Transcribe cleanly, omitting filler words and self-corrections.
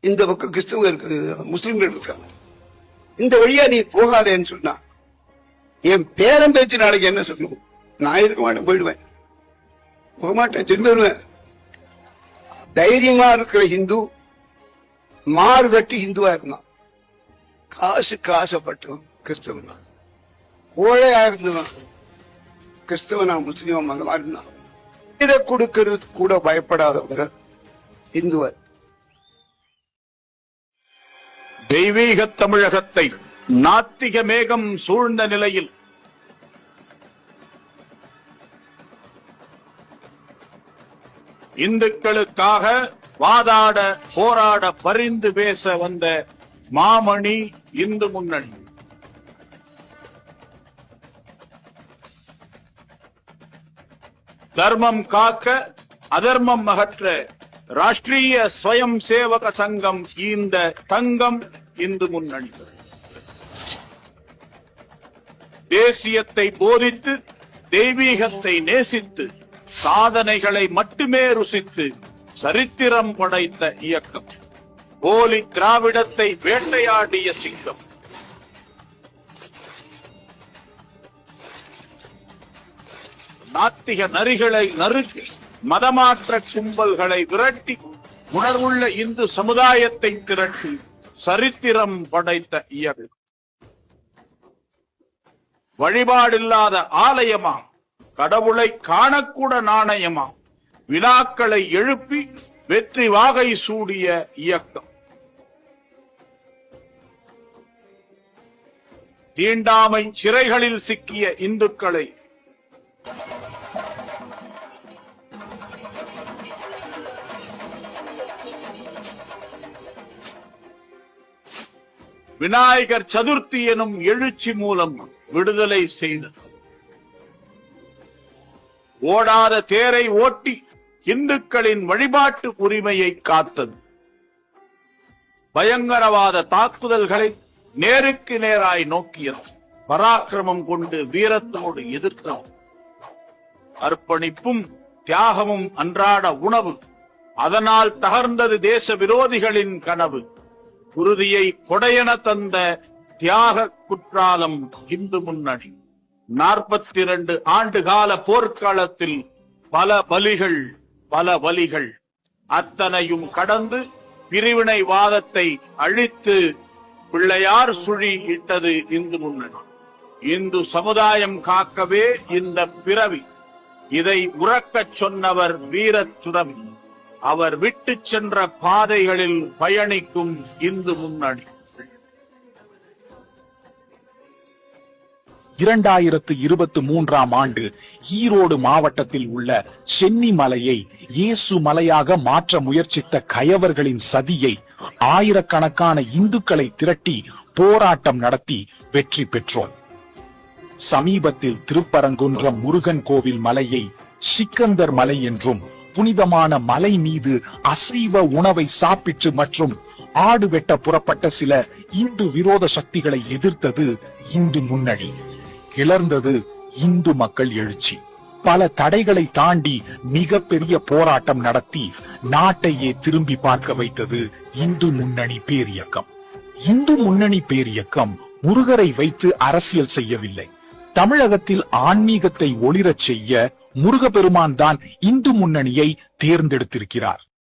இந்த பக்கம் கிறிஸ்தவ முஸ்லிம்கள் இருக்காங்க. இந்த வழியா நீ போகாதேன்னு சொன்னா என் பேரம் பேச்சு நாளைக்கு என்ன சொல்லுவோம்? நான் இருக்க மாட்டேன், போயிடுவேன், போக மாட்டேன், திரும்பி வருவேன். தைரியமா இருக்கிற ஹிந்து மாறுதட்டி ஹிந்துவா இருந்தான். காசுக்கு ஆசைப்பட்டவன் கிறிஸ்தவன், கோழையா இருந்தவன் கிறிஸ்தவனா முஸ்லீம் அந்த மாதிரி இருந்தான். இதை கொடுக்கிறது கூட பயப்படாதவங்க இந்துவர். தெய்வீக தமிழகத்தை நாத்திக மேகம் சூழ்ந்த நிலையில் இந்துக்களுக்காக வாதாட போராட பரிந்து பேச வந்த மாமணி இந்து முன்னணி. தர்மம் காக்க அதர்மம் அகற்ற ராஷ்டிரிய ஸ்வயம் சேவக சங்கம் இந்த தங்கம் இந்து முன்னணி. தேசியத்தை போதித்து தெய்வீகத்தை நேசித்து சாதனைகளை மட்டுமே ருசித்து சரித்திரம் படைத்த இயக்கம். போலி திராவிடத்தை வேட்டையாடிய சிங்கம். நாத்திக நரிகளை நறுக்கி மதமாற்ற கும்பல்களை விரட்டி உணர்வுள்ள இந்து சமுதாயத்தை திரட்டி சரித்திரம் படைத்த இயக்கம். வழிபாடில்லாத ஆலயமா, கடவுளை காணக்கூட நாணயமா, விழாக்களை எழுப்பி வெற்றி வாகை சூடிய இயக்கம். தீண்டாமை சிறைகளில் சிக்கிய இந்துக்களை விநாயகர் சதுர்த்தி எனும் எழுச்சி மூலம் விடுதலை செய்தது. ஓடாத தேரை ஓட்டி இந்துக்களின் வழிபாட்டு உரிமையை காத்தது. பயங்கரவாத தாக்குதல்களை நேருக்கு நேராய் நோக்கியது. பராக்கிரமம் கொண்டு வீரத்தோடு எதிர்த்தது. அர்ப்பணிப்பும் தியாகமும் அன்றாட உணவு. அதனால் தகர்ந்தது தேச விரோதிகளின் கனவு. உறுதியை கொடையென தந்த தியாக குற்றாலம் இந்து முன்னணி. 42 ஆண்டுகால போர்க்களத்தில் பல பலிகள், பல வலிகள். அத்தனையும் கடந்து பிரிவினைவாதத்தை அழித்து பிள்ளையார் சுழி இட்டது இந்து முன்னணி. இந்து சமுதாயம் காக்கவே இந்த பிறவி. இதை உறக்கச் சொன்னவர் வீரத் துறவி. அவர் விட்டு சென்ற பாதைகளில் பயணிக்கும் இந்து முன்னணி. 2023ஆம் ஆண்டு ஈரோடு மாவட்டத்தில் உள்ள சென்னி மலையை இயேசு மலையாக மாற்ற முயற்சித்த கயவர்களின் சதியை ஆயிரக்கணக்கான இந்துக்களை திரட்டி போராட்டம் நடத்தி வெற்றி பெற்றோம். சமீபத்தில் திருப்பரங்குன்றம் முருகன் கோவில் மலையை சிக்கந்தர் மலை என்றும், புனிதமான மலை மீது அசைவ உணவை சாப்பிட்டு மற்றும் ஆடு வெட்ட புறப்பட்ட சில இந்து விரோத சக்திகளை எதிர்த்தது இந்து முன்னணி. கிளர்ந்தது இந்து மக்கள் எழுச்சி. பல தடைகளை தாண்டி மிகப்பெரிய போராட்டம் நடத்தி நாட்டையே திரும்பி பார்க்க வைத்தது இந்து முன்னணி பேரியக்கம். இந்து முன்னணி பேரியக்கம் முருகரை வைத்து அரசியல் செய்யவில்லை. தமிழகத்தில் ஆன்மீகத்தை ஒளிரச் செய்ய முருகப்பெருமான் தான் இந்து முன்னணியை தேர்ந்தெடுத்திருக்கிறார்.